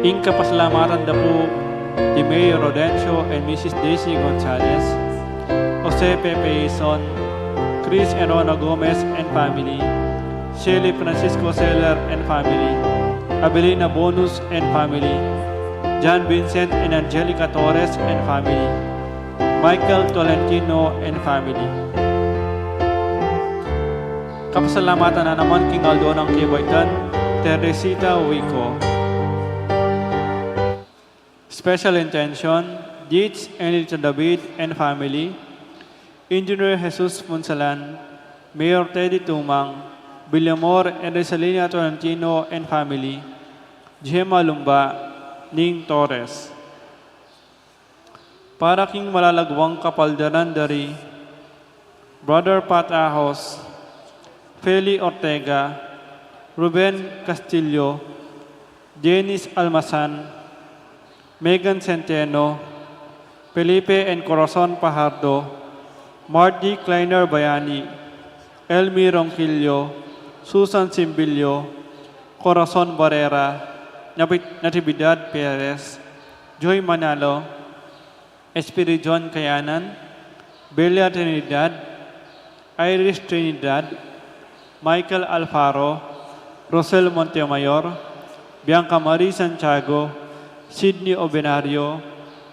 Ing kapasalamatan da po ni Mayor Rodencio and Mrs. Daisy Gonzalez, Jose Pepeison, Chris and Rona Gomez and family, Shelly Francisco Seller and family, Abelina Bonus and family, John Vincent and Angelica Torres and family, Michael Tolentino and family. Kapasalamatan na naman King Aldo ng Kiboytan, Teresita Wico. Special intention, Dietz and Lito David and family, Engineer Jesus Monsalan, Mayor Teddy Tumang, Villamor and Resalina Tolentino and family, Gemma Lumba, Ning Torres. Para king malalagwang kapaldaran dari, Brother Pat Ahos, Feli Ortega, Ruben Castillo, Dennis Almasan, Megan Centeno, Felipe and Corazon Pajardo, Marty Kleiner Bayani, Elmi Ronquillo, Susan Simbilio, Corazon Barrera, Natividad Perez, Joy Manalo, Espiri John Kayanan, Belia Trinidad, Iris Trinidad, Michael Alfaro, Rosel Montemayor, Bianca Marie Santiago, Sydney Obenario,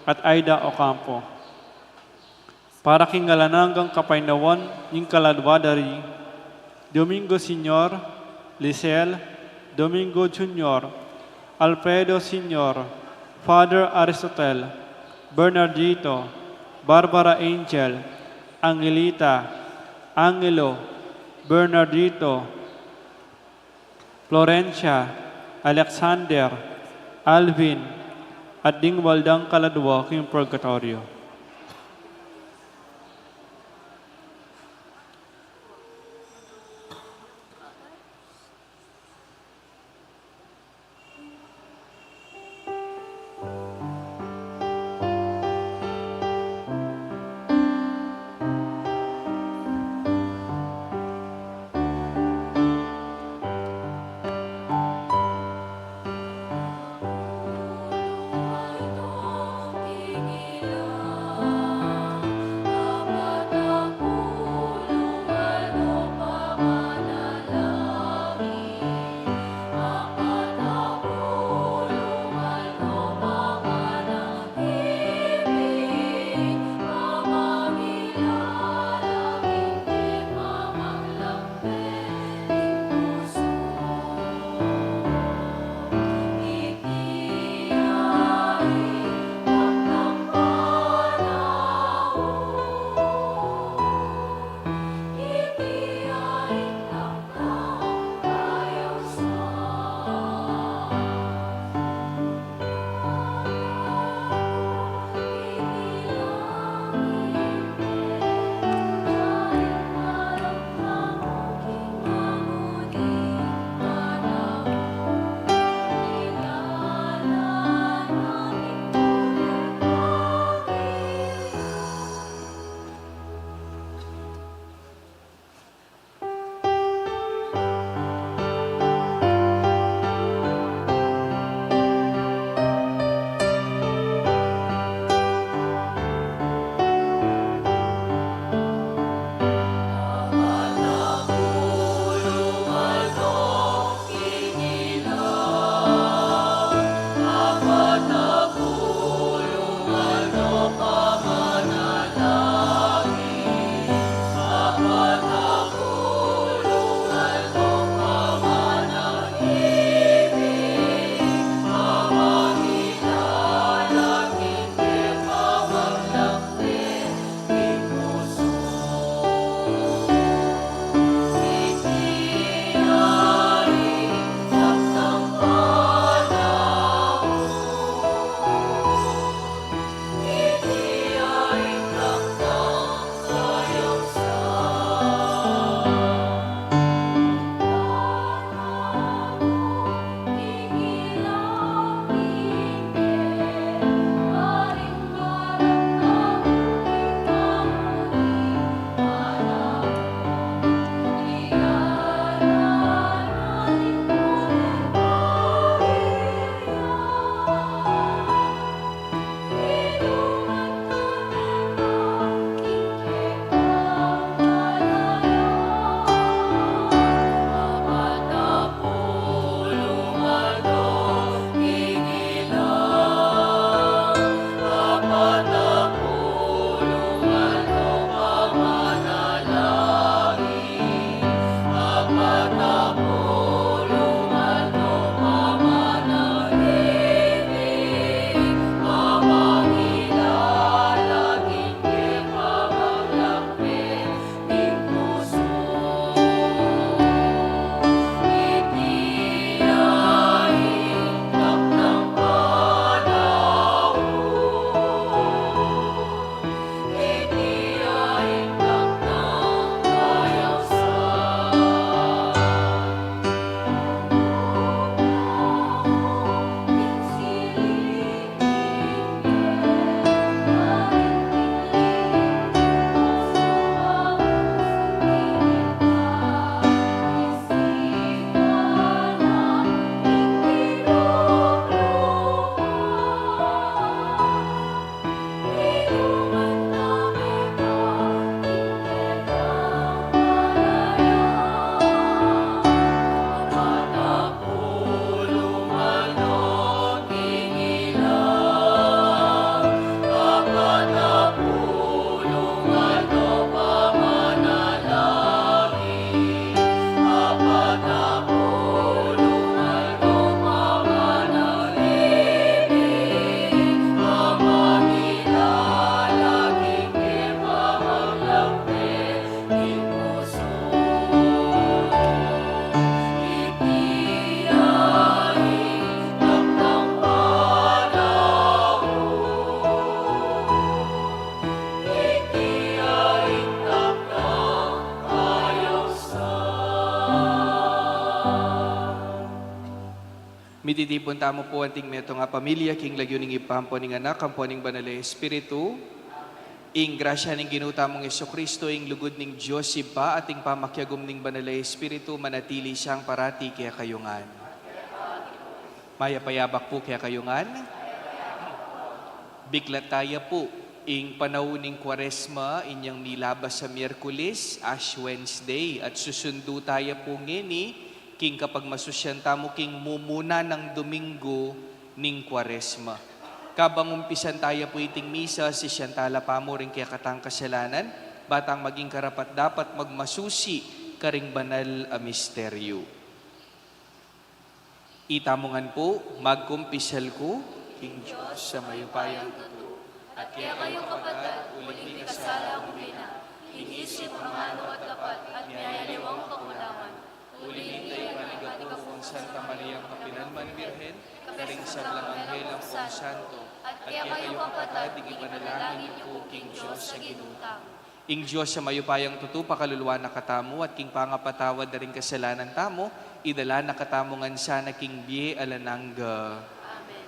at Aida Ocampo. Para kingalananggang kapainawan ng kaladwadari, Domingo Senior, Lisel, Domingo Junior, Alfredo Senior, Father Aristotel, Bernardito, Barbara Angel, Angelita, Angelo, Bernardito, Florencia, Alexander, Alvin, at Dingwaldang Kaladwa king Purgatorio. Mititipon tamo po anting meto nga pamilya, king lagyo ning ipampo ning anak, kampo ning banal nga Espiritu, ing grasya ning ginuta mong Kristo, ing lugod ning Diyos iba, ating pamakyagom ning banal nga Espiritu, manatili siyang parati kaya kayungan. Mayapayabak po kaya kayungan. Bigla tayo po, ing panauning Kwaresma, inyang nilabas sa Miyerkules, Ash Wednesday, at susundo tayo po ngini, king kapag masusyan tamo king mumuna ng Domingo ning Kwaresma. Kabang umpisan tayo po iting misa, si Siyantala pa mo rin kaya katang kasalanan, batang maging karapat dapat magmasusi karing banal a misteryo. Itamongan po, magkumpisal ko, king Diyos sa mayupayang tuto, at kaya kayo kapatid, uling di kasala akong ina, inisip mga ano at dapat, at mayaliwang pakulangan. uling tayo manigapo kung Santa Maria Kapinalman Birhen, karing sa Anghel ang kong Santo, At kaya kayo kapatid, ipanalangin niyo po king Diyos sa ginutang. ing Diyos sa mayupayang tuto, pakaluluwa na katamo, at king pangapatawad na rin kasalanan tamo, idala na katamongan sana king biye alanangga. Amen.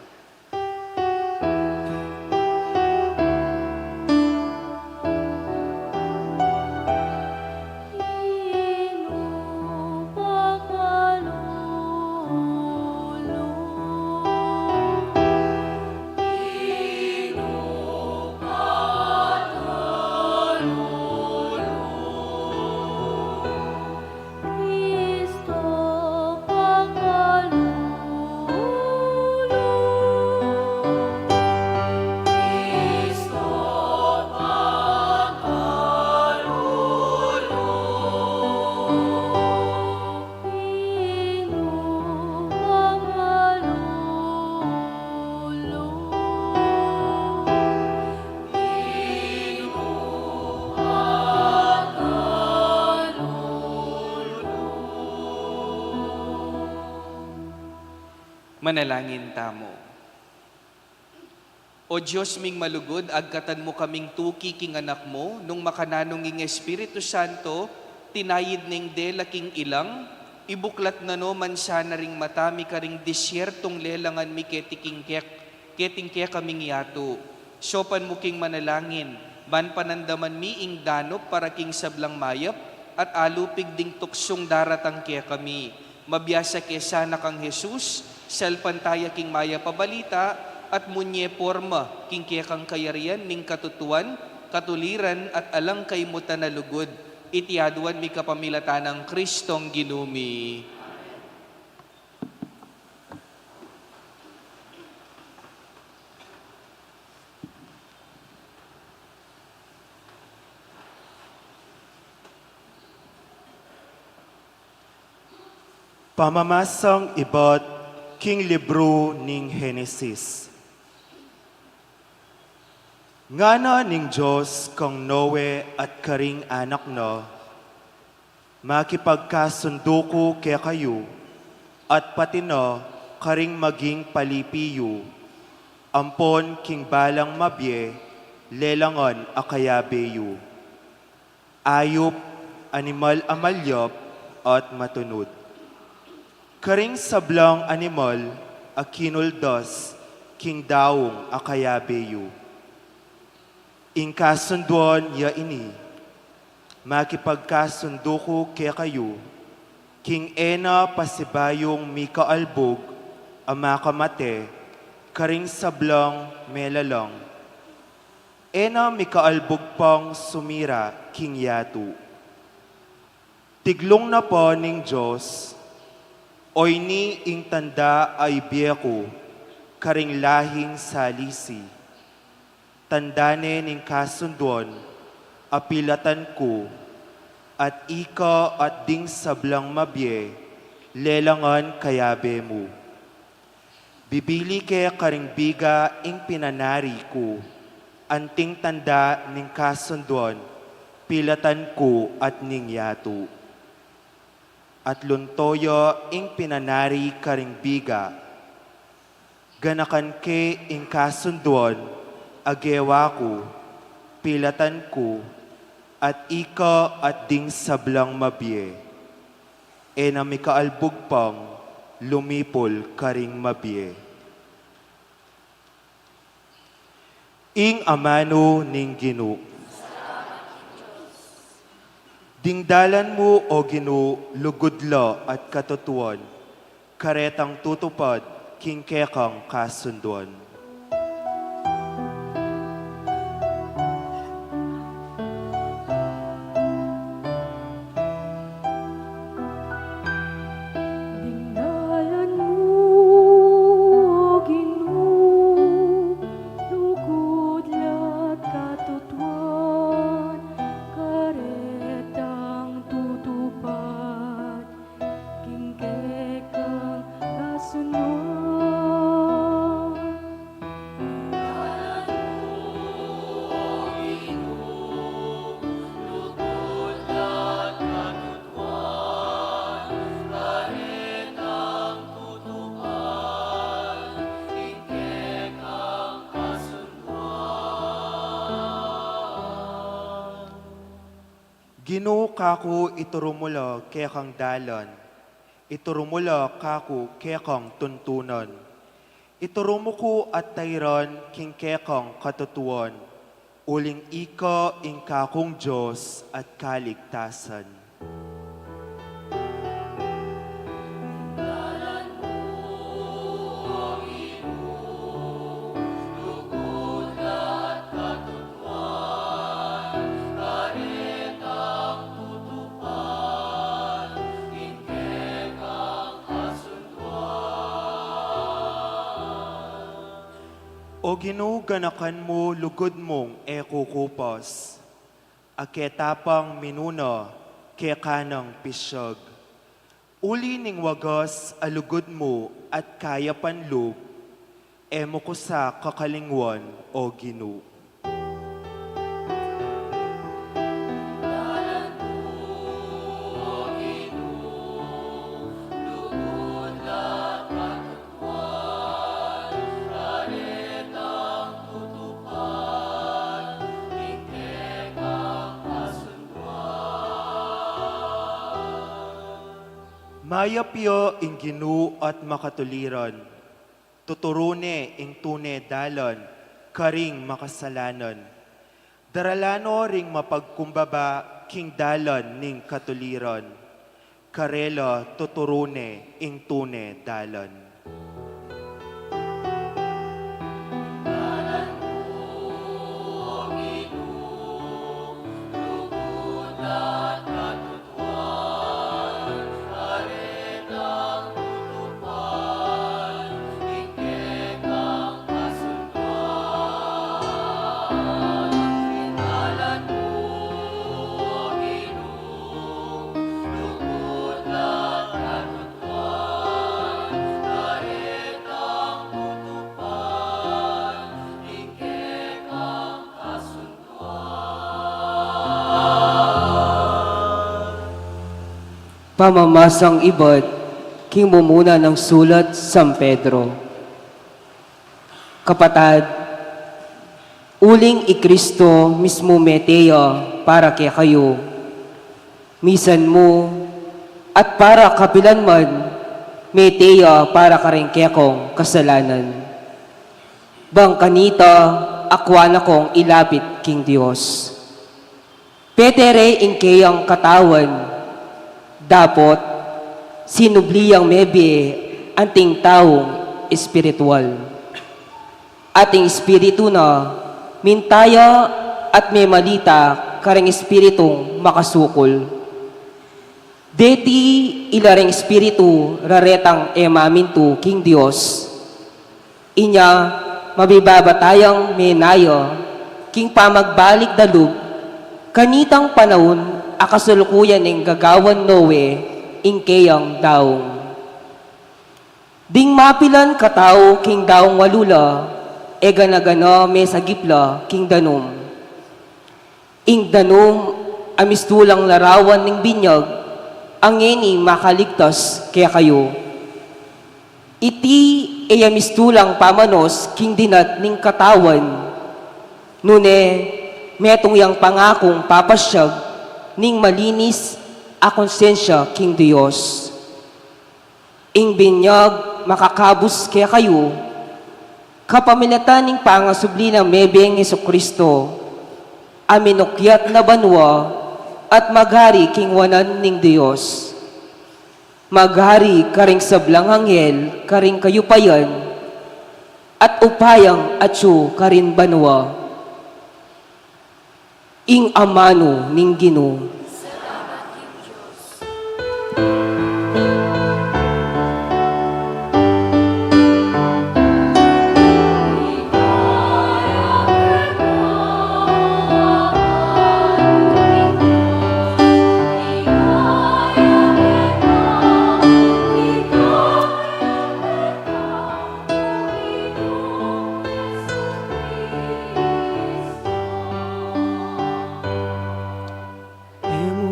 Manalangin tamo. O Diyos ming malugod, agkatan mo kaming tuki king anak mo, nung makananong ing Espiritu Santo, tinayid ning dela king ilang, ibuklat na no man sana ring matami karing disyertong lelangan mi keting kek kaming yato. Sopan mo king manalangin, man panandaman mi ing danop para king sablang mayap, at alupig ding tuksong daratang kaya kami. Mabiyasa kesana kang Jesus, salpantaya king maya pabalita, at munye forma king kaya kang kayarian ning katutuan, katuliran at alang kay muta na lugod. Itiaduan mi kapamilatan ng Kristong ginumi. Pamamasang ibot king libro ning Henesis. Ngana ning Diyos kang Noe at karing anak no, makipagkasundo ko kaya kayo, at pati no, karing maging palipiyo, ampon king balang mabye, lelangon akayabeyo. Ayop, animal amalyop, at matunod. Karing sablang animal, akinuldos, king daong akayabeyo. Ingkasunduan ya ini, makipagkasundo ko kaya kayo, king ena pasibayong mikaalbog, amakamate, karing sablang melalong. Ena mikaalbog pang sumira, king yatu. Tiglong na po ning Diyos, oy ni ing tanda ay biyeko, karing lahing salisi. Tandane ning kasunduan, apilatan ko, at ika at ding sablang mabye, lelangan kayabe mo. Bibili ke karing biga ing pinanari ko, anting tanda ning kasunduan, pilatan ko at ning yato. At luntoyo ing pinanari karing biga, ganakan ke ing kasunduan, agewa ko, pilatan ko, at ika at ding sablang mabye. E na mikaalbog pang, lumipol karing mabie. Ing amano ning Ginoo. Dingdalan mo o Ginoo lugudla at katutuan, karetang tutupad king kekang kasunduan. Dingdalan mo, O Ginoo, lugod lahat katutuan, karetang tutupad, kingkekang kasunod. Ginoo kaku iturumula kekang dalan, iturumula kaku kekang tuntunan, iturumuko at tayran king kekang katutuan, uling ika ing kakong Diyos at kaligtasan. O Ginoo ganakan mo lugod mong ekukupas, aketapang minuna kekanang pisyag. Uli ning wagas alugod mo at kaya panlog, emo ko sa kakalingwan o Ginoo. Mayapyo ing Ginoo at makatuliran, tuturune ing tune dalan, karing makasalanan. Daralano ring mapagkumbaba king dalan ning katuliran, karela tuturune ing tune dalan. Pamamasang ibad, king mumuna ng sulat San Pedro. Kapatad, uling ikristo mismo meteya para kay kayo, misan mo, at para kapilan man, meteya para karingkekong kasalanan. Bang kanita, akwan akong ilapit king Diyos. Petere ingkeyang katawan, dapat sinubliyang mebe anting taong espiritual. Ating espiritu na mintaya at may malita karing espiritong makasukol. Deti ilaring espiritu raretang emamintu king Dios. Inya mabibabatayang menayo king pamagbalik dalub kanitang panahon akasulukuyan ng gagawan Noe ingkeyang daong. Ding mapilan katao king daong walula, e ganagana may sagipla king danom. Ing danom amistulang larawan ng binyag, ang eni makaligtas kaya kayo. Iti e amistulang pamanos king dinat ning katawan, nune metong yang pangakong papasyag ning malinis a konsensya king Dios. Ing binyag makakabus kaya kayo, kapamilatan ning pangasubli ng mebeng Kristo, aminukyat na banwa at maghari king wanan ning Dios. Maghari karing sablang anghel, karing kayupayan, at upayang atyo karin banwa. Ing amano ning Ginoo.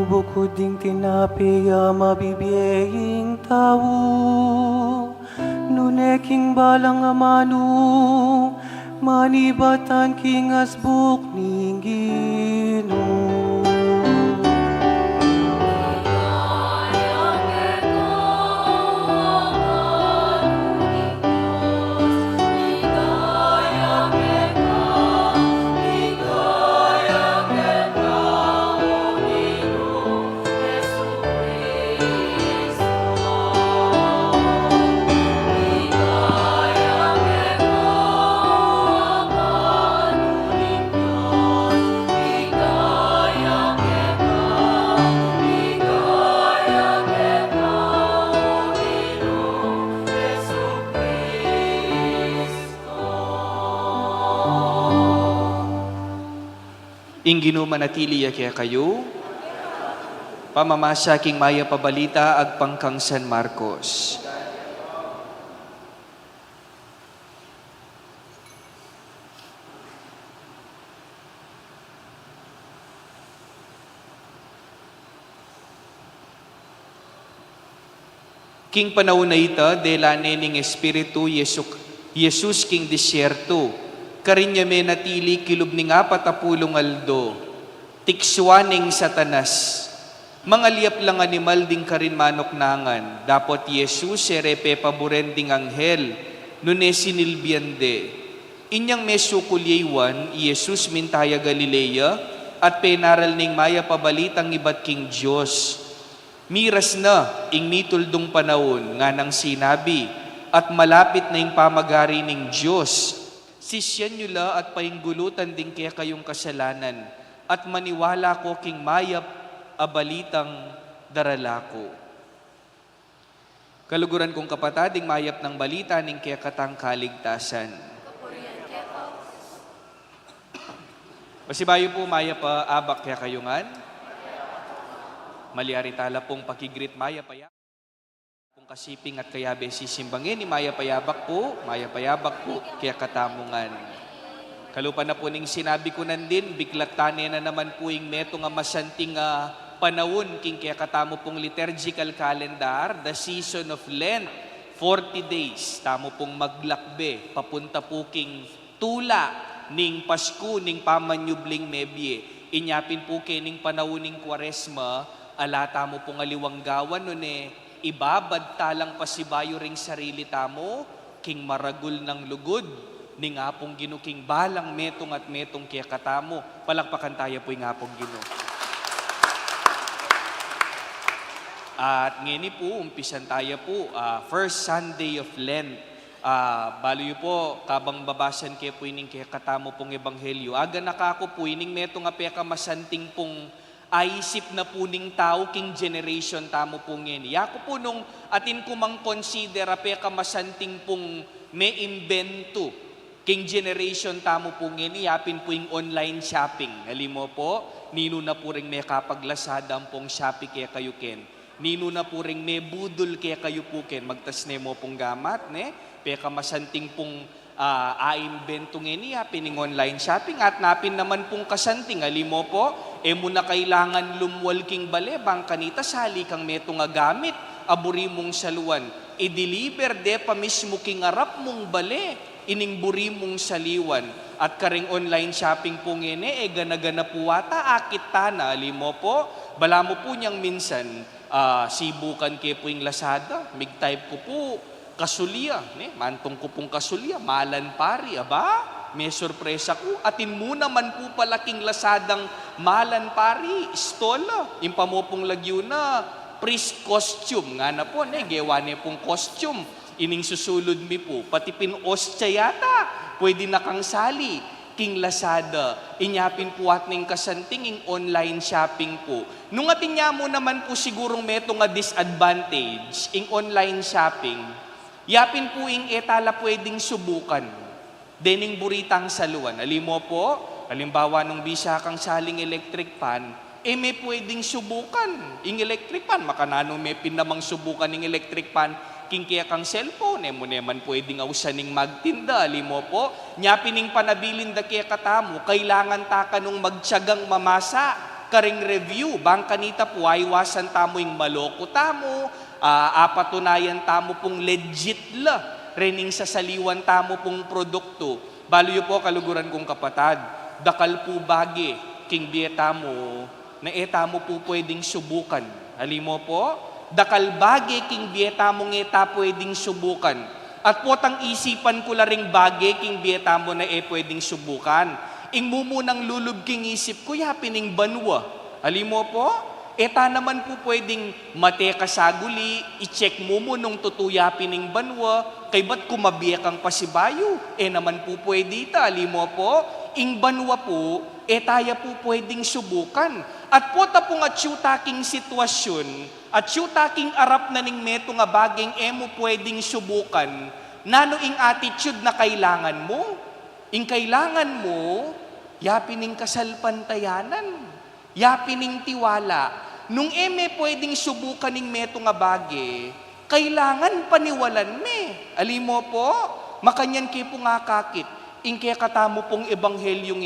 Bukod ding tinapiya mabibiying tao, nuneking balang amano, manibatan king asbuk ning Ginoo. Ing manatili kaya kayo, pamamasya king maya pabalita ag pangkang San Marcos. King panahon na ita, delane ning Espiritu Jesus king disyerto, karinya me natili kilub ning 40 aldo, tikswaning satanas, mga liap lang animal ding karin manok nangan, dapot Jesus serepe paboren ding anghel, nune sinilbiande. Inyang meso kulyaywan, Jesus mintaya Galilea, at penaral ning maya pabalitang ibat king Diyos. Miras na ing mituldong panahon nga nang sinabi, at malapit na ing pamagari ning Diyos. Sisyan nyo la at painggulutan din kaya kayong kasalanan, at maniwala ko king mayap abalitang daralako. Kaluguran kong kapatading mayap ng balita ning kaya katang kaligtasan. Pasibayo po mayap abak kaya kayungan. Maliari tala pong pakigrit maya payabak pong kasiping at kayabe sisimbangin ni maya payabak po kaya katamungan. Kalupan na po ning sinabi ko nandin, biglat tane na naman po yung meto nga masanting panahon king kaya katamo pong liturgical calendar, the season of Lent, 40 days, tamo pong maglakbe, papunta po king tula ning Pasko ning pamanyubling mebye. Inyapin po kining panahon ning Kwaresma, alata mo pong aliwanggawan nun ibabad talang pasibayo ring sarili tamo, king maragul ng lugod, ning apong ginuking balang metong at metong kaya katamo. Palakpakan tayo po yung apong gino. At ngayon po, umpisan tayo po, first Sunday of Lent. Baloy po, kabang babasan kayo po ining kaya katamo pong ebanghelyo. Aga nakako po ining metong apeka masanting pong aisip na po ning tao king generation tamo po ngayon. Yako po nung atin kumang consider apeka masanting pong may imbento king generation tamo po ngayon. Yapin po yung online shopping. Alam mo po, nino na po ring may kapaglasada pong Shopee kaya kayo ken. Nino na po ring may budol kaya kayo po ken. Magtasne mo pong gamat, ne? Peka masanting pong aimbento ngayon pining online shopping at napin naman pong kasanting alimo po muna kailangan lumwalking bale bang kanita sali kang meto nga gamit aburi mong saluan i-deliver de pa mismo king arap mong bale ining buri mong saliwan at karing online shopping po ngene gana-gana po ata akit tana alimo po bala mo po niyang minsan sibukan ke po yung Lazada, mig type ko po, kasulya, mantong ko pong kasulya, malan pari, aba, may sorpresa ko, atin mo naman po palaking Lazadang malan pari, istola, yung pamopong lagyo na, priest costume, nga na po, gewane pong costume, ining susulod mi po, pati pinos yata, pwede na kang sali, king Lazada, inyapin po at ning kasanting online shopping po. Nung atin niya mo naman po sigurong meto nga disadvantage, ing online shopping, yapin po ing etala pwedeng subukan, dening buritang saluan. Alim mo po, halimbawa nung bisa kang saling electric pan, may pwedeng subukan, ing electric pan, makananong may pinamang subukan ing electric pan, king kaya kang cellphone, mo naman pwedeng ausaning magtinda, alim mo po, nyapining panabilin da kaya katamo, kailangan ta kanong magtyagang mamasa, karing review, bang kanita po, aywasan tamo yung maloko tamo, apatunayan tamo pong legit la, rening sa saliwan tamo pong produkto. Baloyo po, kaluguran kong kapatad, dakal po bagi, king dieta mo, na etamo po pwedeng subukan. Alim mo po, dakal bagi king bieta mong eta pwedeng subukan. At potang isipan ko la ring bagi king bieta mo na pwedeng subukan. Ing mumunang lulub king isip ko, yapining banwa. Alim mo po, eta naman po pwedeng mate kasaguli, i-check mo nung tutuyapining banwa, kay ba't kumabiya kang pasibayo? Naman po pwede ita, alim mo po, ing banwa po, taya po pwedeng subukan. At po ta po nga tsutaking sitwasyon, at tsutaking arap na ning meto nga baging mo pwedeng subukan, nano ing attitude na kailangan mo? Ing kailangan mo, yapining kasalpantayanan, yapining tiwala. Nung pwedeng subukan ning meto nga bagi, kailangan paniwalan me. Alim mo po, makanyan kayo po nga kakit, ing kaya katamo pong ebanghelyong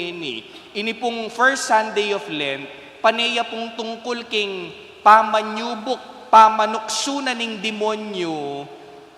ini pong first Sunday of Lent, paneya pong tungkol king pamanyubok, pamanuksunan ning demonyo,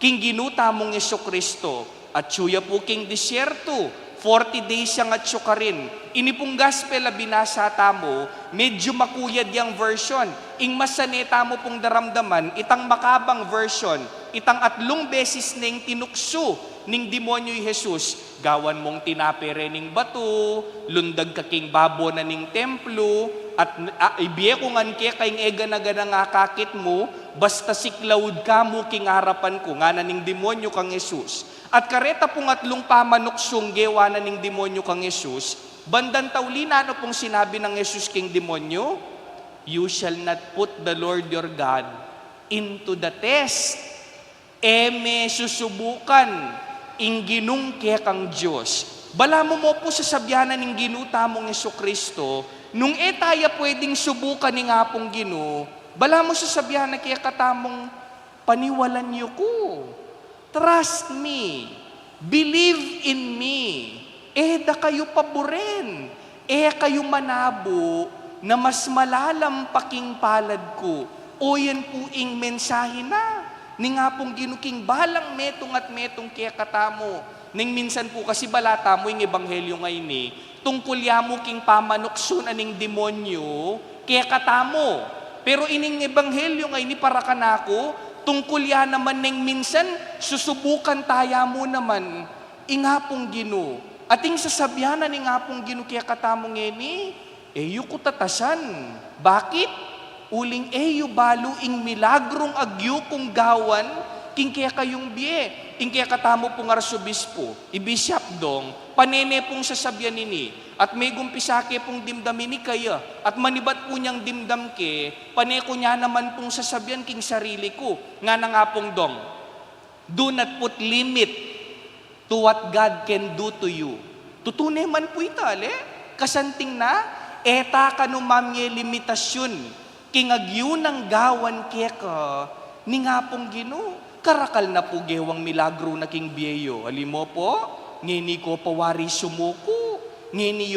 king ginuta mong Jesucristo, at suya po king disyerto, 40 days siyang at syukarin. Ini pong gospel na binasa tamo, medyo makuyad yung version. Ing masaneta mo pong daramdaman, itang makabang version, itang 3 beses ning tinukso ning demonyo Jesus, gawan mong tinapere ning bato, lundag kaking babo na ning templo, at ibiye ko ngan kaya kayong ega na gana nga kakit mo, basta siklawud ka mo king harapan ko, nga na ning demonyo kang Jesus. At kareta pong 3 pamanuksong gewa na ning demonyo kang Jesus, bandan taulina ano pong sinabi ng Jesus king demonyo? You shall not put the Lord your God into the test. Susubukan, ingginong kaya kang Diyos. Bala mo po sa sabyanan ng ginuta mong Jesucristo, nung taya pwedeng subukan ni nga pong gino, bala mo sa sabyanan kaya katamong paniwalan niyo ko. Trust me. Believe in me. Da kayo paborin. Kayo manabo na mas malalampaking palad ko. O yan po ing mensahe na. Ni nga pong ginuking balang metong at metong kaya katamo. Ning minsan po kasi balata mo yung ebanghelyo ngayon tungkol yamo king pamanuksun aning demonyo, kaya katamo. Pero ining ebanghelyo ngayon para kanako, tungkol yan naman ning minsan, susubukan taya mo naman, ingapong gino. Ating sasabyanan ingapong gino kaya katamo ngeni, yu kutatasan. Bakit? Uling yu balo ing milagrong agyo kung gawan, king kaya kayong biye. Ing kaya katamo pong arsobispo, ibisyap dong, panene pong sasabyan nini, at may gumpisake pong dimdamin ni kaya, at manibat po niyang dimdam ke, paneko niya naman pong sasabyan king sarili ko, nga na nga pong dong, do not put limit to what God can do to you. Tutunay man po itali, kasanting na, eta kanumamye limitasyon, king agyo ng gawan kaya ka, ni nga pong gino. Karakal na po gewang milagro na king biyeyo. Alim mo po, ngeni ko pawari sumuko, ngeni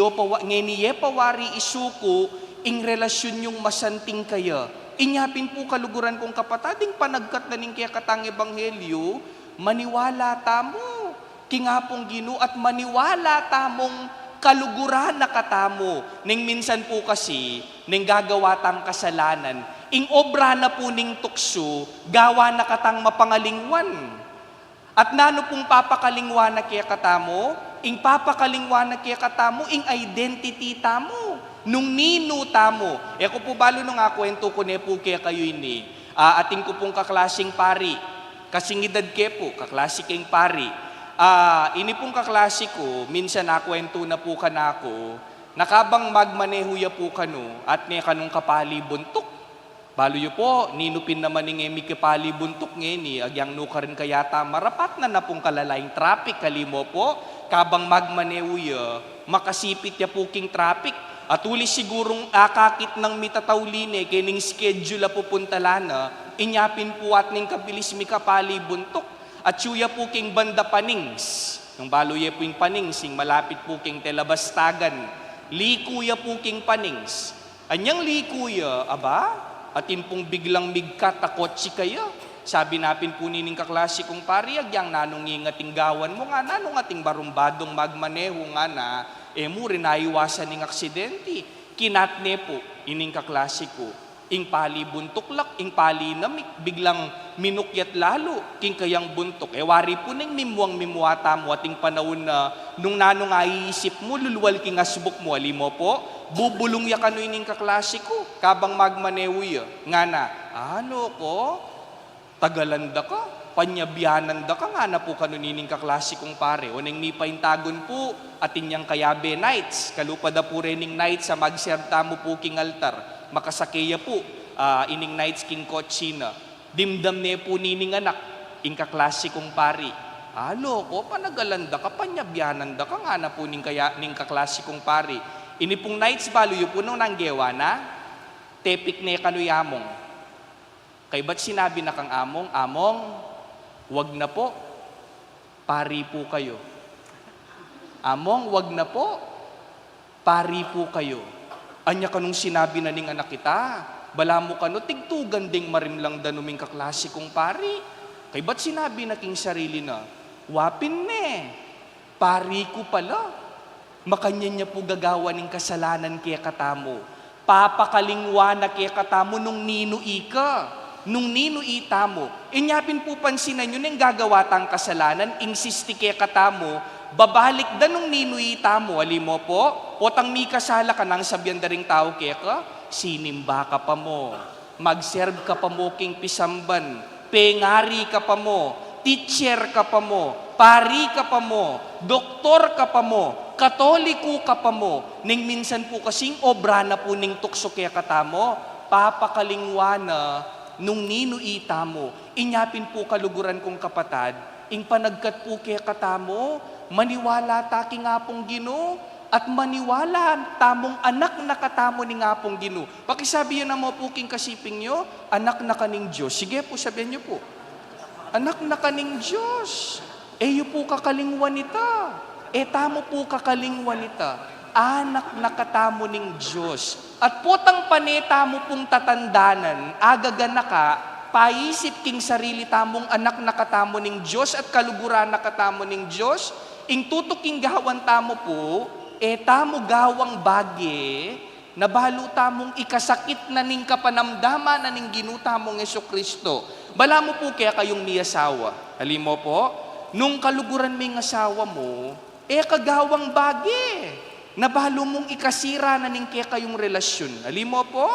ye pawari isuko, ing relasyon yung masanting kaya. Inyapin po kaluguran kong kapatading panagkat na ning kaya katang ebanghelyo, maniwala tamo, kingapong gino at maniwala tamong kaluguran na katamo. Ning minsan po kasi, ning gagawa tang kasalanan, ing obra na po ning tukso, gawa na katang mapangalingwan. At nano pong papakalingwa na kaya katamo, ing papakalingwa na kaya katamo, ing identity tamo, nung nino tamo. Ko po balo nung kwento ko ne po kaya kayo ini, ating ko pong kaklasing pari, kasing edad ke po, kaklase keng pari. Ini pong kaklase ko, minsan nakwento na po kanako, nakabang magmaneho ya po kano, at ne kanong kapali buntok. Balo yu po, ninupin naman ng emi kapali buntok ngeni, agyang nuka rin kayata, marapat na pong kalalaing traffic, kalimo po, kabang magmaneho ya, makasipit ya po king traffic, at uli sigurong akakit ng mitatawline, kining schedule na pupuntalana, inyapin po at ning kabilis mi kapali buntok, at suya po king banda panings, yung balo ya po yung panings, yung malapit po king telabastagan, likuya po king panings, anyang likuya, aba, atin pong biglang migkat kotsi kayo. Sabi napin po nining kaklase kong pari, agyang nanong ingating gawan mo nga, nanong ating barumbadong magmaneho nga na, mo rin naiwasan ng aksidente. Kinatne po, ining kaklase ko, ing pali buntoklak, ing pali na biglang minukyat lalo, king kayang buntok. Wari po nang mimuang mimuata mo ating panahon na, nung nanong aiisip mo, luluwal king asbuk mo, alimo po, bubulong ya kano ining kaklase ko, kabang magmanewi nga na, ano ko, tagalanda ka, panyabyanan da ka nga na po kano nining kaklase kong pare, o nang mipaintagon po, atin yang kayabe nights, kalupada po rening nights sa magserta mo po king altar, makasakeya po, ining nights king kotsina, dimdam ne po nining anak, ing kaklase kong pari, ano ko, panagalanda ka, panyabyanan da ka nga na po ning kaklase kong pari, ini pong nights baluyo po nung nanggewa na, tepik ne kanuyamong. Kay ba't sinabi na kang among, wag na po, pari po kayo. Among, wag na po, pari po kayo. Anya kanong sinabi na ning anak kita, bala mo kano, tigtugan ding marimlang danuming kaklase kong pari. Kay ba't sinabi na king sarili na, wapin ne, pari ko pala. Makanya niya po gagawa ng kasalanan kaya katamo. Papakalingwa na kaya katamo nung nino ika. Nung nino ita mo. Inyapin po pansinan nyo nang gagawa tang kasalanan, insisti kaya katamo, babalik da nung nino ita mo. Alimo po, potang mi kasala ka nang sabyan da ring tao kaya ka, sinimba ka pa mo. Mag-serve ka pa mo king pisamban. Pengari ka pa mo. Teacher ka pa mo. Pari ka pa mo, doktor ka pa mo, katoliko ka pa mo, ning minsan po kasing obra na po ning tukso kaya katamo, papakalingwa na nung nino ita mo, inyapin po kaluguran kong kapatad, ing panagkat po kaya katamo, maniwala taki nga pong Ginoo, at maniwala tamong anak na katamo ni nga pong Ginoo. Pakisabi yun na mo po king kasiping nyo, anak na kaning Diyos. Sige po, sabihin nyo po, anak na kaning Diyos. Yu po kakalingwan nita. Tamo po kakalingwan nita. Anak na katamo ning Diyos. At potang paneta mo pong tatandanan, agagana ka, paisip king sarili tamong anak na katamo ning Diyos at kaluguran na katamo ning Diyos, ing tutuking gawan tamo po, tamo gawang bagi, na balo tamong ikasakit na ning kapanamdama na ning ginutamong Jesucristo. Bala mo po kaya kayong miyasawa. Halimo po, nung kaluguran may asawa mo, kagawang bagi. Nabalo mong ikasira na ning kaya kayong relasyon. Halimo po,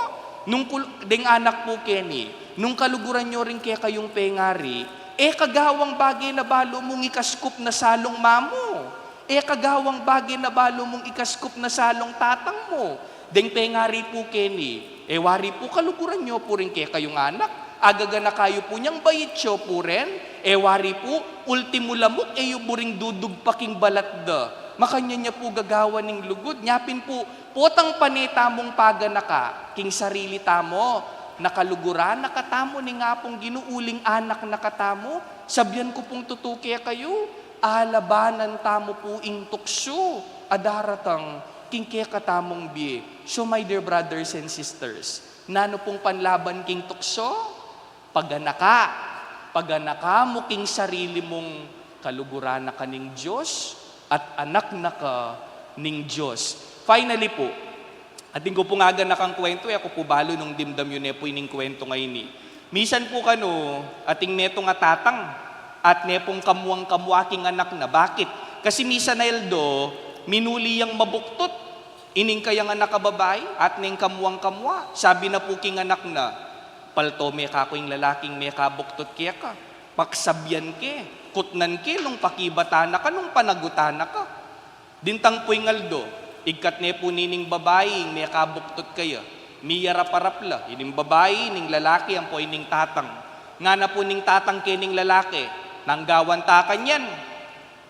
nung ding anak po Kenny, nung kaluguran nyo rin kaya kayong pengari, kagawang bagi na balo mong ikaskup na salong mamo. Kagawang bagi na balo mong ikaskup na salong tatang mo. Ding pengari po Kenny, wari po kaluguran nyo po rin kaya kayong anak. Agaga na kayo po niyang bayitsyo po rin, wari po, ultimo lamok, yung buring dudug paking balat da. Makanya niya po gagawa ng lugod. Nyapin po, potang paneta mong paganaka, king sarili tamo, nakaluguran, nakatamo ni nga pong ginuuling anak nakatamo, sabyan ko pong tutuki kayo, alabanan tamo po ing tukso, adaratang, king kaya katamong biye. So my dear brothers and sisters, nano pong panlaban king tukso? Paganaka mo king sarili mong kaluguran na kaning Diyos at anak na ka ning Diyos. Finally po, Ating ko po nga nakang kwento, ako po balo nung dimdam yun po ining kwento ngayon ni. Misan po kano, ating neto nga tatang, at nepong kamuang-kamuaking anak na. Bakit? Kasi misan na Eldo, minuli yang mabuktot. Ining kayang anak kababay, at ning kamuang-kamua. Sabi na po king anak na, palto me kako yung lalaking me kabuktot kaya ka. Paksabyan ke, kutnan ke, nung pakibatana ka, nung panagutana ka. Dintang po yung Aldo, igkat ne po nining babae, may kabuktot kaya. Miyarap-arapla, ining babae, ining lalaki, ang po ining tatang. Nga na po ning tatang kining lalaki, nanggawan takan yan.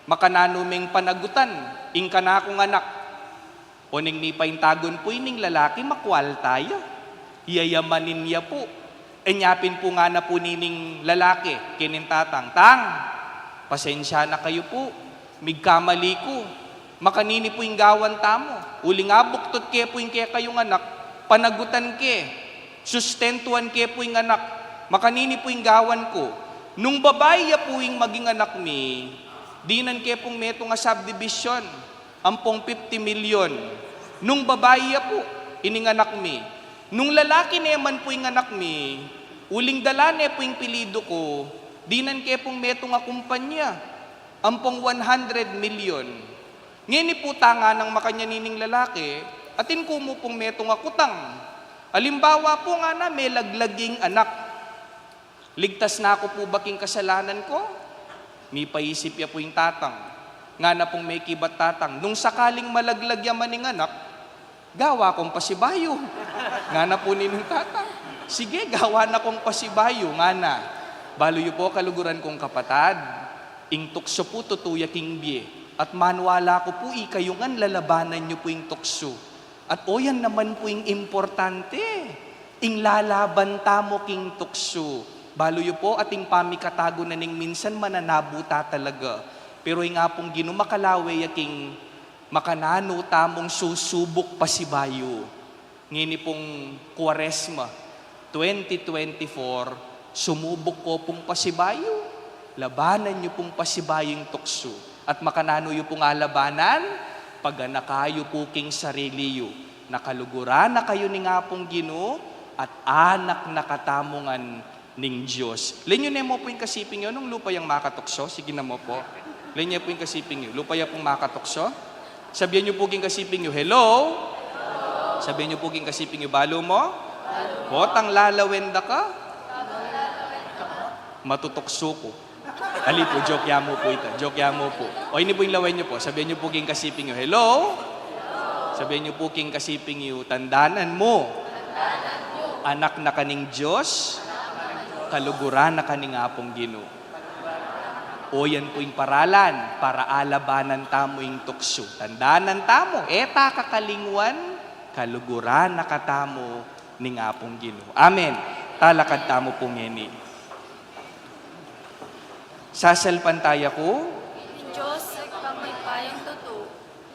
Makananuming panagutan, ing kanakong anak. O ning nipaintagon po ining lalaki, makwal tayo. Yayamanin niya po. Enyapin po nga na po nining lalaki, kining tatang. Tang, pasensya na kayo po, migkamali ko. Makanini po yung gawan tamo. Uli nga buktot ke po yung kaya kayong anak, panagutan ke, sustentuan ke po yung anak, makanini po yung gawan ko. Nung babae po yung maging anak mi, dinan ke pong meto nga subdivision, ampong 50 million. Nung babae po, ining anak mi. Nung lalaki naman po yung anak mi, uling dala ne po yung pilido ko, dinan ke pong meto nga kumpanya, ampong 100 million. Ngini po tanga ng makanyanining lalaki, atin ko mo pong metong akutang. Alimbawa po nga na may laglaging anak. Ligtas na ako po baking kasalanan ko? May paisip ya po yung tatang. Nga na pong may kibat tatang. Nung sakaling malaglag yaman ng anak, gawa kong pasibayo. Nga na po nining tatang. Sige, gawa na kong pasibayo. Nga na. Baloy po kaluguran kong kapatad. Ing tukso po tutuya king bie. At manwala ko po ikayungan lalabanan nyo po yung tukso. At o yan naman po yung importante. Ing lalaban tamo king tukso. Baloy po ating pamikatago na ning minsan mananabuta talaga. Pero yung nga pong ginumakalawe yaking makanano tamong susubok pasibayo. Ngini pong Kwaresma 2024, sumubok ko pong pasibayo. Labanan nyo pong pasibayong tukso. At makanano yu pong alabanan, pag nakayo po king sarili yu, nakaluguran na kayo ni nga pong Ginoo, at anak na katamungan ning Diyos. Lenyo na mo po yung kasiping yun, nung lupa yung makatukso, sige na mo po. Lenyo po yung kasiping yun, lupa yung pong makatukso. Sabihan nyo po yung kasiping yun, hello? Sabihan nyo po yung kasiping yun, balo mo? Botang lalawenda ka? Matutukso ko. Ali po, joke ya mo po ito. Joke ya mo po. O ini po yung lawen nyo po. Sabihin nyo po king kasiping nyo, hello? Sabihin nyo po king kasiping nyo, tandanan mo. Anak na kaning Diyos, kaluguran na kaning apong Ginoo. O yan po yung paralan para alabanan tamo yung tukso. Tandanan tamo, eta kakalingwan, kaluguran na katamo ning apong Ginoo. Amen. Talakad tamo pong ngeni. Sasalpantaya ko, Diyos ay pagmaypayang totoo,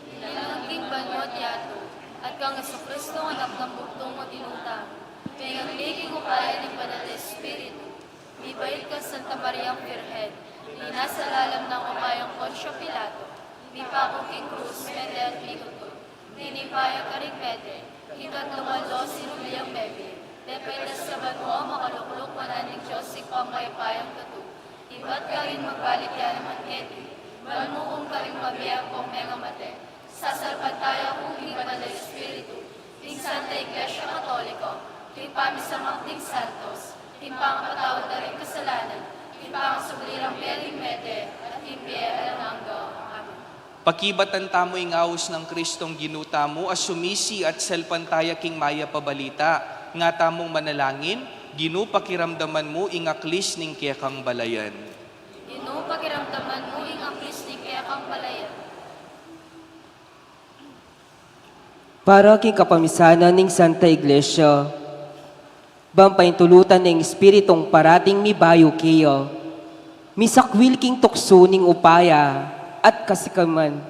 nilalangking banyot yato, at kang Kristo anak ng buktong o tinutang, may nagliging upaya ng Banal na Espiritu, ibait ka Santa Mariang Virgen, linasalalam ng umayang Poncio Pilato, mipako king krus, mede at miguto, ninipaya ka rin mede, hikat lumalo sinuliyang bebe, depetas sa banmo makalukluk mananing Diyos ay pagmaypayang totoo. Iba't ka rin magbalik yan naman keti, balmo kong ka rin mabiyang kong mega mate, sasalpantaya kong higman na Espiritu, ting Santa Iglesia Katoliko, ting pamisamang ting Santos, ting pangapatawad na rin kasalanan, ting pangasulirang beling mete, at ting alamanggo. Amen. Pakibatan tamo ing awos ng Kristong ginuta mo, as sumisi at salpantaya king maya pabalita, nga tamong manalangin, Ginoo pakiramdaman mo ing aklis ning kaya kang balayan. Ginoo pakiramdaman mo ing aklis ning kaya kang balayan. Para king kapamisanan ning Santa Iglesia, bampaintulutan ning Espiritong parating mibayo kayo, misakwil king tukso ning upaya at kasikaman,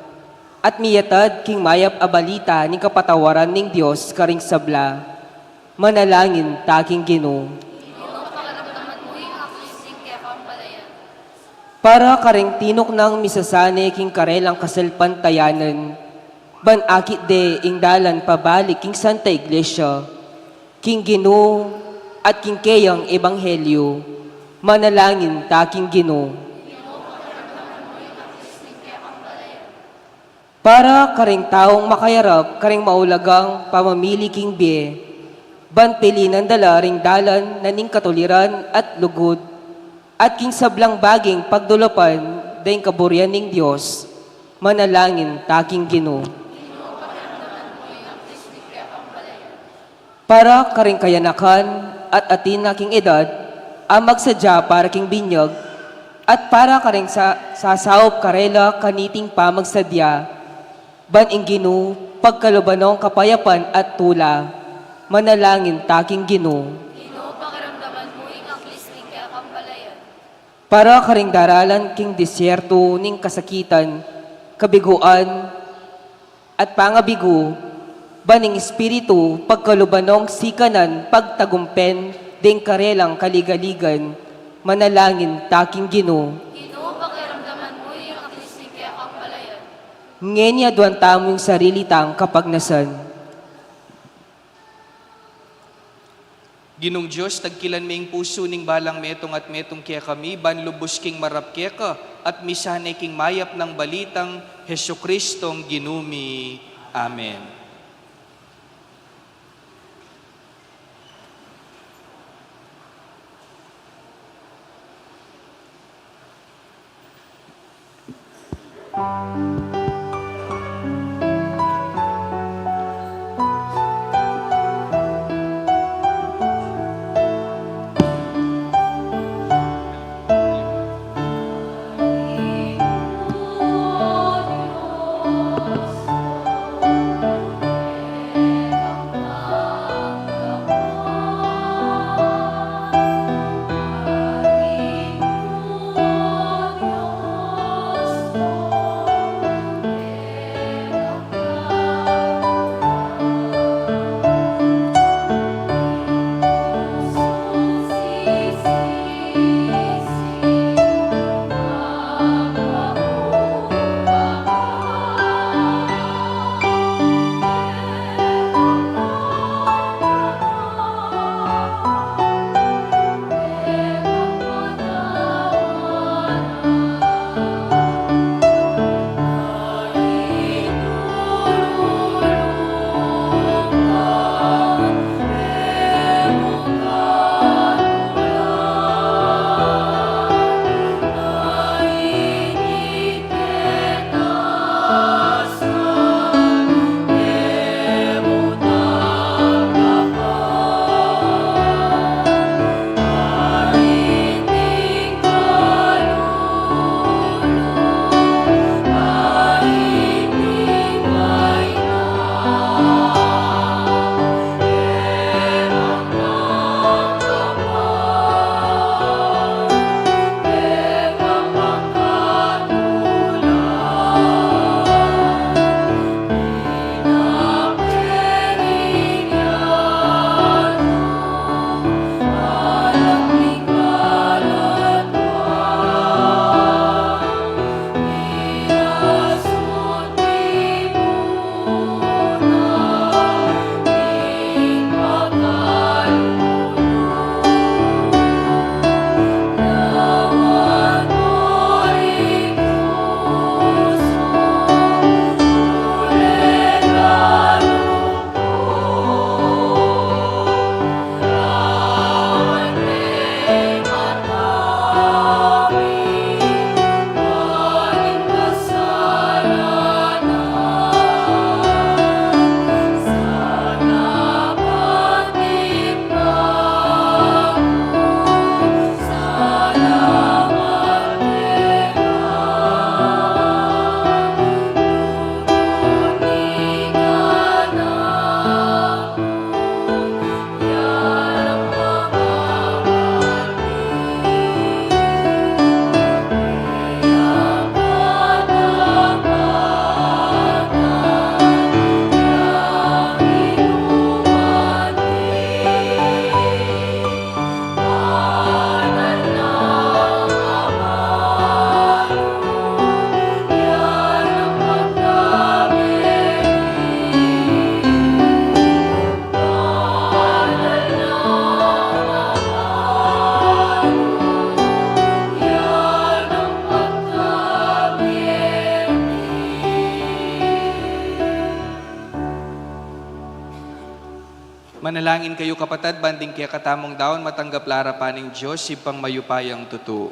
at miyatad king mayap abalita ning kapatawaran ning Dios karing sabla, manalangin taking Ginoo. Ginoo pakiramdaman mo ing aklis ning kaya kang balayan. Para karing tinok ng misasane king karelang kasalpantayanan, ban akit de ing dalan pabalik king Santa Iglesia, king Ginoo at king kayang ebanghelyo, manalangin ta king Ginoo. Para karing taong makayarap, karing maulagang pamamili king biye, ban pilinan dala ring dalan na ning katuliran at lugod, at king sablang baging pagdulapan daing kaburian ning Dios, manalangin taking Ginoo. Para karing kayanakan at atin na king edad, ang magsadya para king binyag, at para karing sasawop karela kaniting pamagsadya, ban ing Ginoo pagkalubanong kapayapan at tula, manalangin taking Ginoo. Ginoo, pakiramdaman mo ang listing kaya kampalayan. Para karing daralan king disyerto ning kasakitan, kabiguan, at pangabigo, baning espiritu pagkalubanong sikanan pagtagumpen ding karelang kaligaligan, manalangin taking Ginoo. Ginoo, pakiramdaman mo ang listing kaya kampalayan. Ngenya duwan tamong sarili tang kapagnasan. Ginong Diyos, tagkilan may puso ning balang metong at metong kaya kami, ban lubos king marap kaya ka, at misanay king mayap ng balitang Hesu Kristong ginumi. Amen. Manalangin kayo kapatid, banding kaya katamong daon, matanggap lara pa ng Diyos, sipang mayupayang tuto.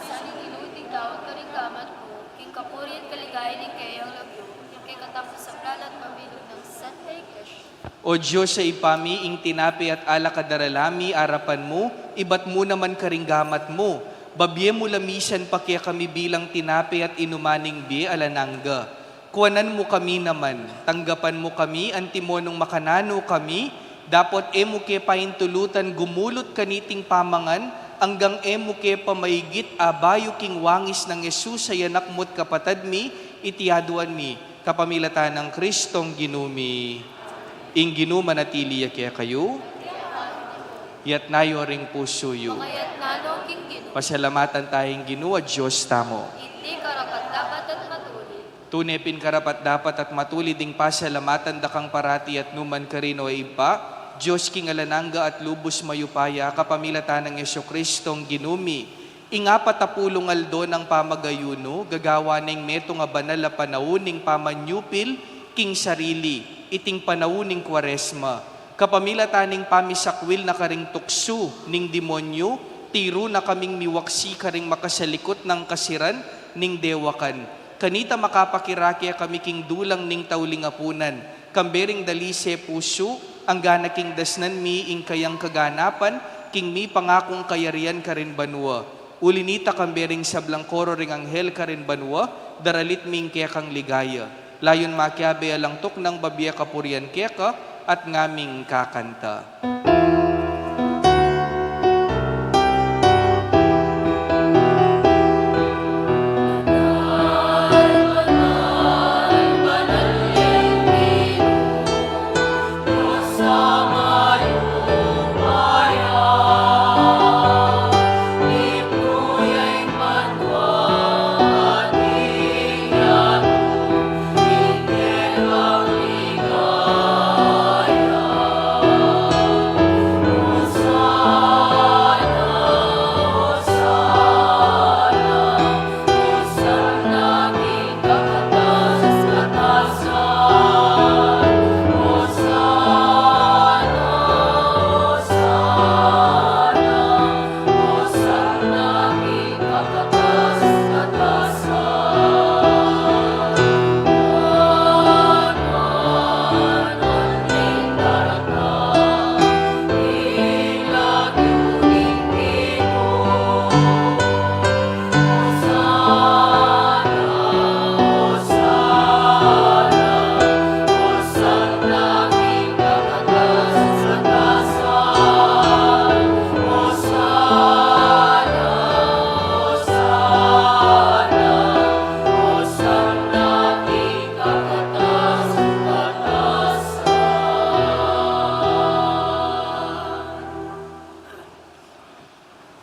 Saning inuting daon ka rin gamat mo, king kapuri at kaligaya ng kayang lagyo, yung kay katapos sa plalat mabilog ng Santa Iglesia. O Diyos sa ipami, ing tinapi at ala kadaralami, arapan mo, ibat mo naman karinggamat mo. Babye mo lamisan pa kaya kami bilang tinapi at inumaning bi alanangga. Kuwanan mo kami naman, tanggapan mo kami, antimonong makanano kami, dapat emo ke paintulutan gumulot kaniting pamangan, hanggang emo ke pamaygit abayo king wangis ng Yesus sa yanak mo't kapatad mi, itiyaduan mi, kapamilatan ng Kristong ginumi. Ing ginumanatili kaya kayo, yat nayo ring puso yu. Pangayat nano king gino, Pasalamatan tayong Ginoo, Diyos tamo. hindi karapat dapat at matuloy. Tunepin karapat dapat at matuli ding pasalamatan dakang parati at numan karino ay ipa, Diyos king alanangga at lubos mayupaya, kapamilatan ng Yesu Kristong ginumi. Ingapatapulong aldo ng pamagayuno, gagawa ng meto nga banal na panauning pamanyupil, king sarili, iting panauning kwaresma. Kapamilataning pamisakwil na karing tukso ning demonyo, tiro na kaming miwaksi karing makasalikot ng kasiran ning dewakan. Kanita makapakirakia kami king dulang ning taulingapunan, kambering dalise puso, ang gana king dasnan mi ing kayang kaganapan, king mi pangakong kayarian karin banwa. Ulinita kambering sablang koro ring anghel karin banwa, daralit ming kaya kang ligaya. Layon makiabe alang tok ng babiya kapurian keka, at ngaming kakanta.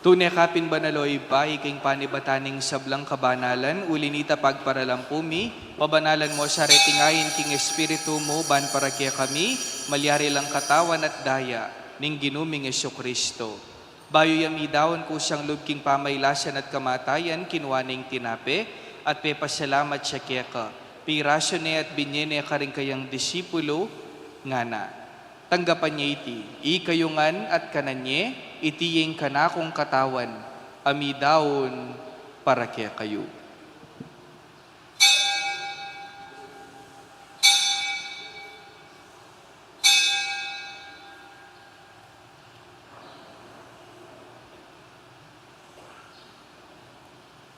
Tunay kapin banaloy pa, iking panibataning sablang kabanalan, ulinita pagparalampumi, pabanalan mo sa retingayin king espiritu mo, ban para kaya kami, malyari lang katawan at daya, ning ginuming Yesu Kristo. Bayo yami daon ko siyang lubking pamaylasan at kamatayan, kinuwaning tinape, at pepasalamat siya kaya ka. Pirasyo ne at binyene ka rin kayang disipulo, nga na. Tanggapan niya iti, ikayungan at kananye, itiyeng kanakong katawan, amidaon para kaya kayo.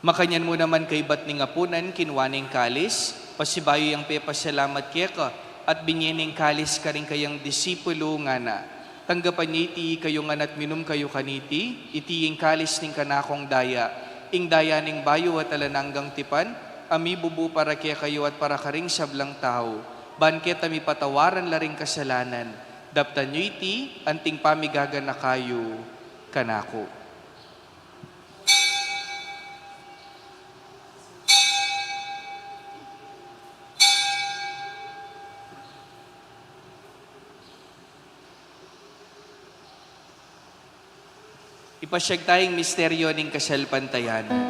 Makanyan mo naman kay bat ning apunan, kinwaning kalis, pasibayo yung pepasalamat kaya ka, at binyening kalis ka rin kayang disipulo nga na. Tanggapan niya iti kayo nga at minum kayo kaniti, iti yung kalis ning kanakong daya, ing daya ning bayo at alananggang tipan, ami bubu para kaya kayo at para karing sablang tao, banket ami patawaran laring kasalanan, daptan niyo iti, anting pamigaga na kayo, kanako. Ipasyag tayong misteryo ng kasalpantayanan.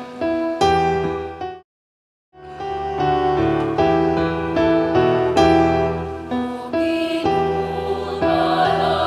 O Ginoo,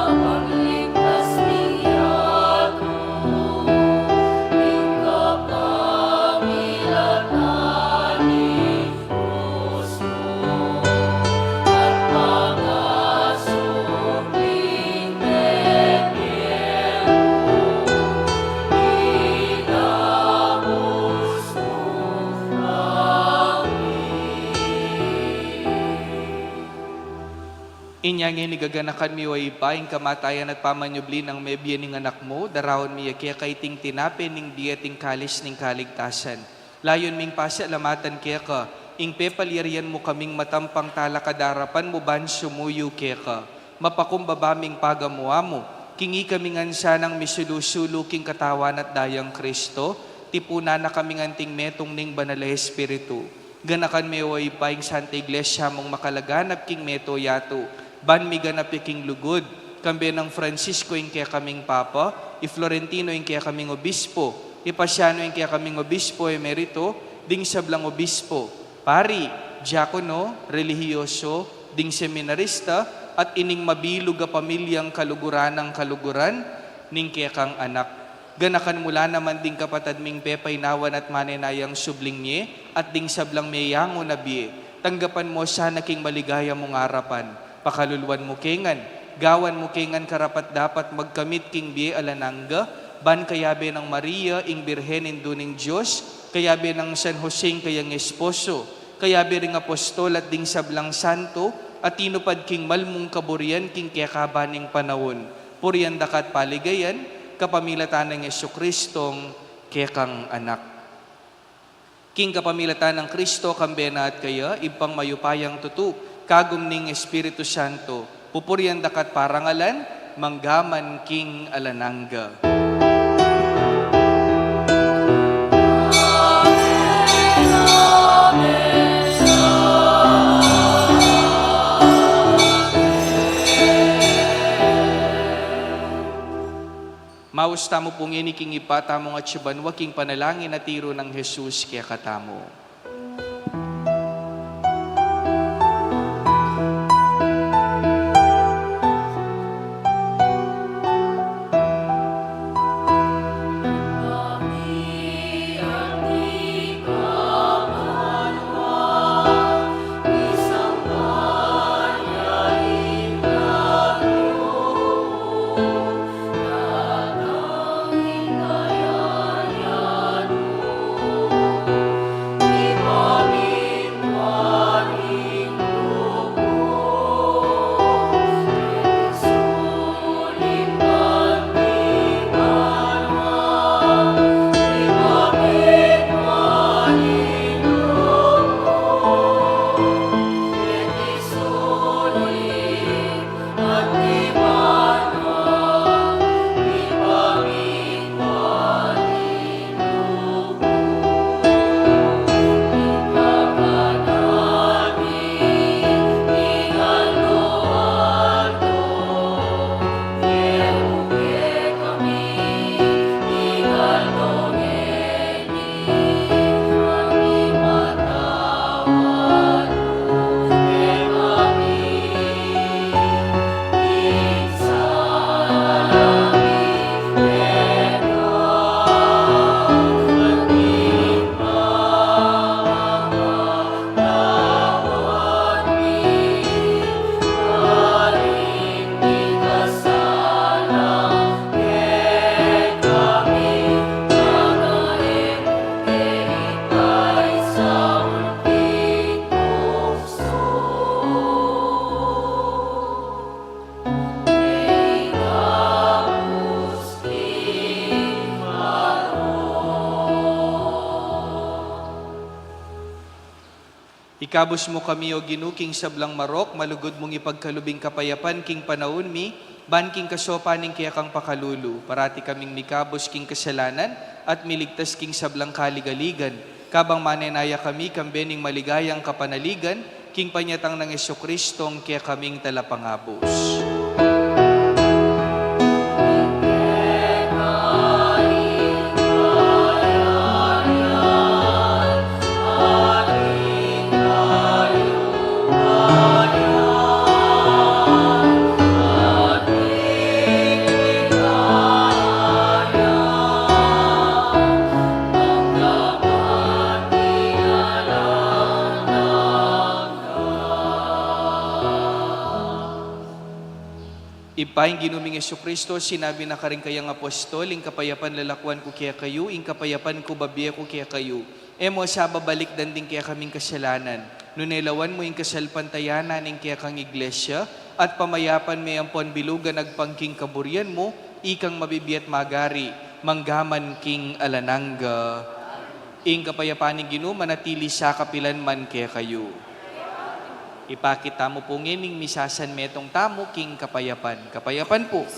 Inyang inigaganakan mi way paing kamatayan at pamanyubli ng mebye ning anak mo, darawon mi kaya kay ting tinape ning diya ting kalis ning kaligtasan. Layon ming pasyalamatan kaya ka, ing pepalirian mo kaming matampang talakadarapan mo ban sumuyo kaya ka. Mapakumbabaming pagamuha mo, kingi kami ngansanang misulusulo king katawan at dayang Kristo, tipuna na kami nganting metong ning banal Espiritu. Ganakan mi way paing Santa Iglesia mong makalaganap king meto yato, ban mi ganap king lugod, kambe ng Francisco ing kaya kaming Papa, i Florentino ing kaya kaming Obispo, i Pasiano ing kaya kaming Obispo emerito, ding sablang Obispo, pari, diakono, relihiyoso, ding seminarista, at ining mabilog a pamilyang kaluguran ng kaluguran, ning kaya kang anak. Ganakan mula naman ding kapatad ming pepay nawan at manenayang subling niye, at ding sablang meyango na biye. Tanggapan mo sana king maligaya mong harapan. Pakaluluan mo kengan, gawan mo kengan karapat dapat magkamit king biye alanangga, ban kayabe ng Maria ing Birhen induning Diyos, kayabe ng San Jose kayang esposo, kayabe ring apostol at ding sablang santo, at tinupad king malmong kaburian king kiyakabaning panawon. Purian dakat paligayan, kapamilatan ng Yesukristong kekang anak. King kapamilatan ng Kristo kambena at kaya, ibang mayupayang tutu, kagum ning Espiritu Santo, pupurian dakat parangalan, manggaman king alanangga. Maus tamo pong iniking ipatamo at sibanwa king panalangin at tiro ng Jesus kaya katamo. Ikabos mo kami o ginuking sablang marok, malugod mong ipagkalubing kapayapan king panahon mi, ban king kasopaning kaya kang pakalulu, parati kaming mikabos king kasalanan, at miligtas king sablang kaligaligan, kabang manenaya kami kambening maligayang kapanaligan, king panyatang ng Yesukristong kaya kaming talapangabos. Ipaing ginuming Yesucristo, sinabi na karing kayang apostol, ing kapayapan lalakwan ko kaya kayo, ing kapayapan ko babiya ko kaya kayo. Emo sa babalik danding kaya kaming kasalanan. Nunelawan mo ing kasalpantayanan ing kaya kang iglesia, at pamayapan may ampon bilugan agpangking kaburian mo, ikang mabibiyat magari, manggaman king alanangga. Ing kapayapaning Ginoo manatili sa kapilan man kaya kayo. Ipakita mo po ngining misasan metong tamo king kapayapan. Kapayapan po.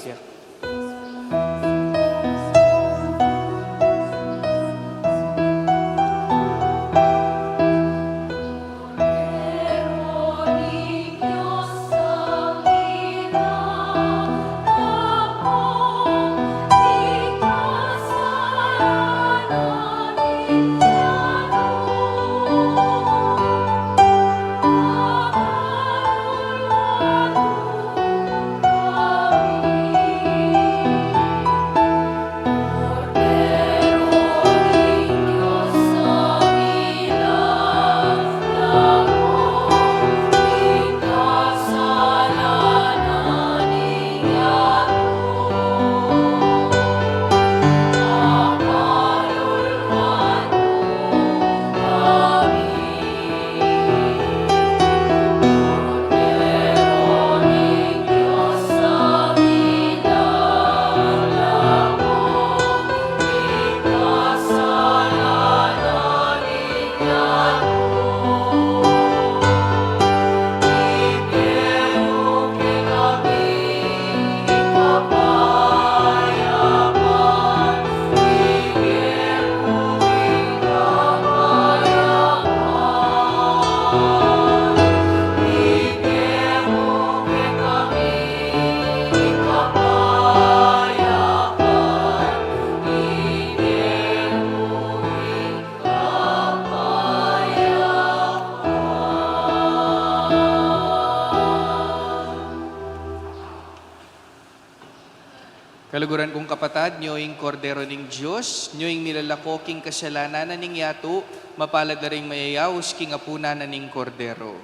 Kaluguran kong kapatad, nyo yung kordero ng Diyos, nyo yung nilalako king kasalanan na ning yato, mapalad na rin mayayaws king apuna na ning kordero.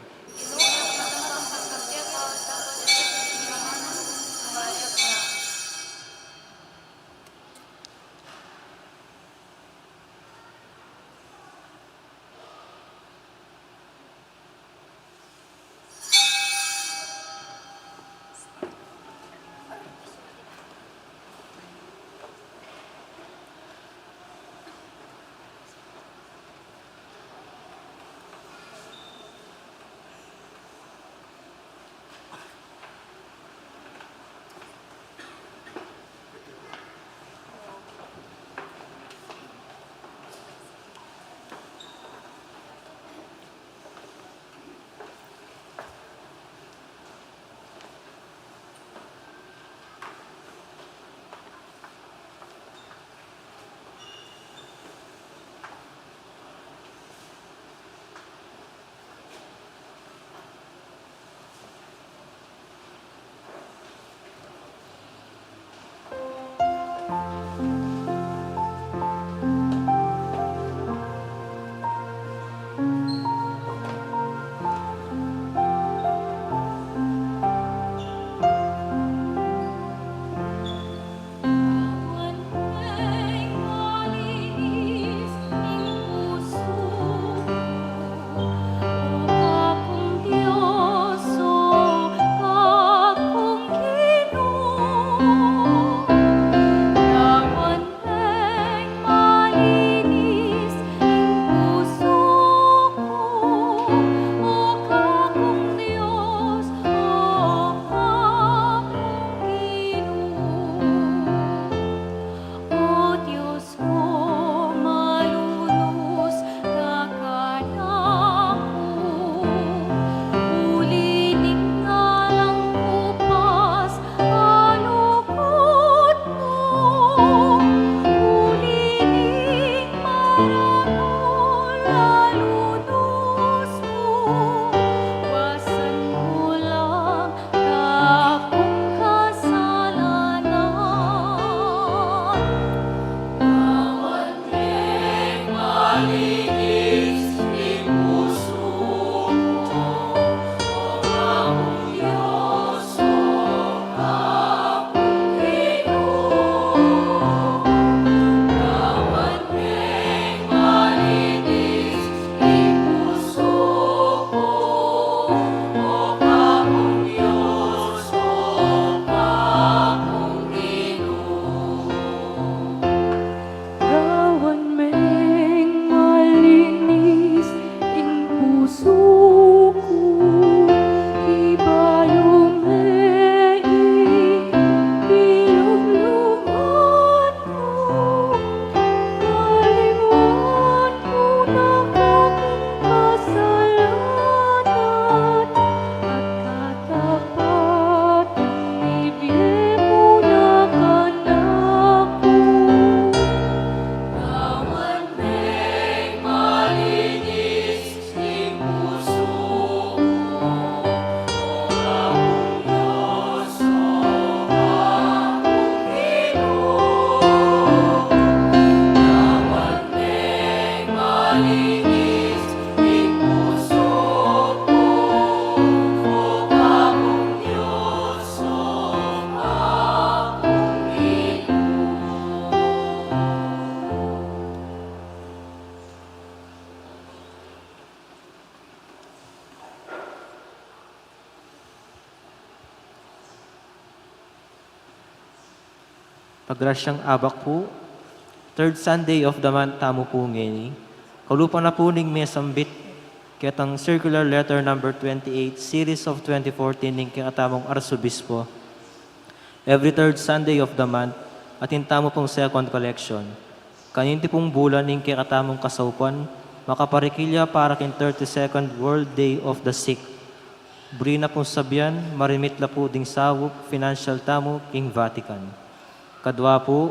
Pagrasyang abak po, third Sunday of the month tamo po ngayon. Kalupa na po ning may sambit, kitang circular letter number 28, series of 2014 ning kikatamong Arsobispo. Every third Sunday of the month, atin tamo pong second collection. Kaninti pong bulan ning kikatamong kasaupan, makaparikilya para kin 32nd World Day of the Sick. Brina pong sabyan, marimit la po ding sawop, financial tamo, king Vatican. Kadwa po,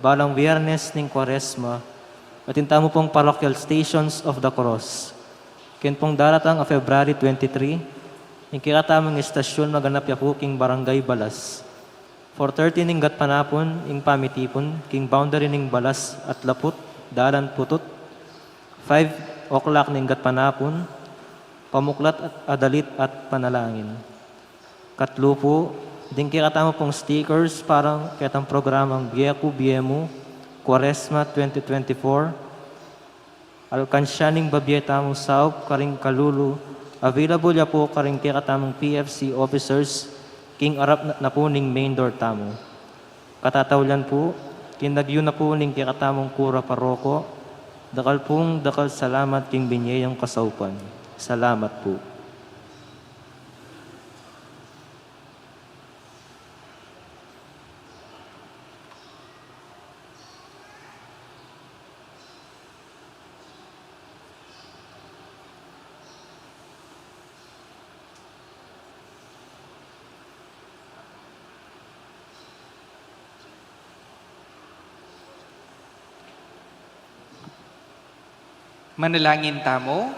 balang Biyernes ning Kwaresma, atin tamo pong parochial stations of the cross. Ken pong daratang February 23, ning kikatamang estasyon maganap ya po king Barangay Balas. 4:30 ning gatpanapon, ing pamitipon, king boundary ning Balas at Laput, Dalan Putut. 5 o'clock ning gatpanapon, pamuklat at adalit at panalangin. Katlo po, ding kikatama pong stickers parang kitang programang Bieku Biemu, Quaresma 2024, alkansyaning babyetamo saop karing kalulu, available ya po karing kikatamang PFC officers, king arap na po ning main door tamo. Katatawlan po, kinagyo na po ning kikatamang kura paroko, dakal salamat king binyayang kasaupan. Salamat po. Manalangin tamo.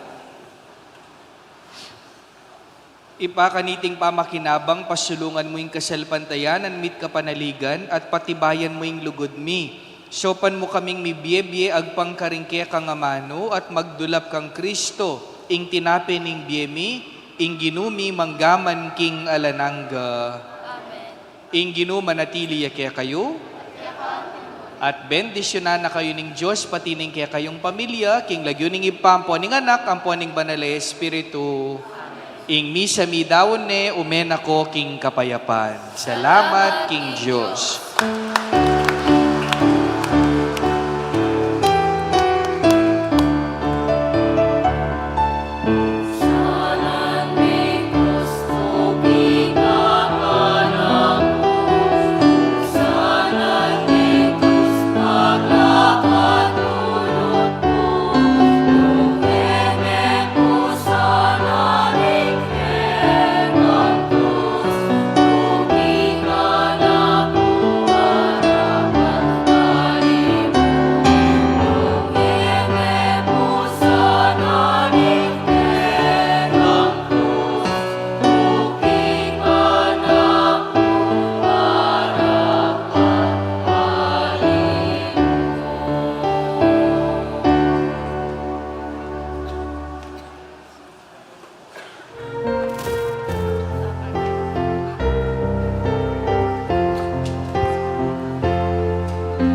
Ipakaniting pamakinabang, pasulungan mo yung kasalpantayanan, mit kapanaligan, at patibayan mo yung lugod mi. Sopan mo kaming mibiye-biye, agpangkaringke kang amano, at magdulap kang Kristo, ing tinape ning biyemi, ing ginumi manggaman king alanangga. Amen. Ing ginuma natili kaya kayo, at bendisyonan na kayo ning Diyos, pati ning kaya kayong pamilya, king lagyo ning ipampo ning anak, ampo ning banal Espiritu. Ing misa mi dawon ne, umen ako king kapayapan. Salamat king Diyos.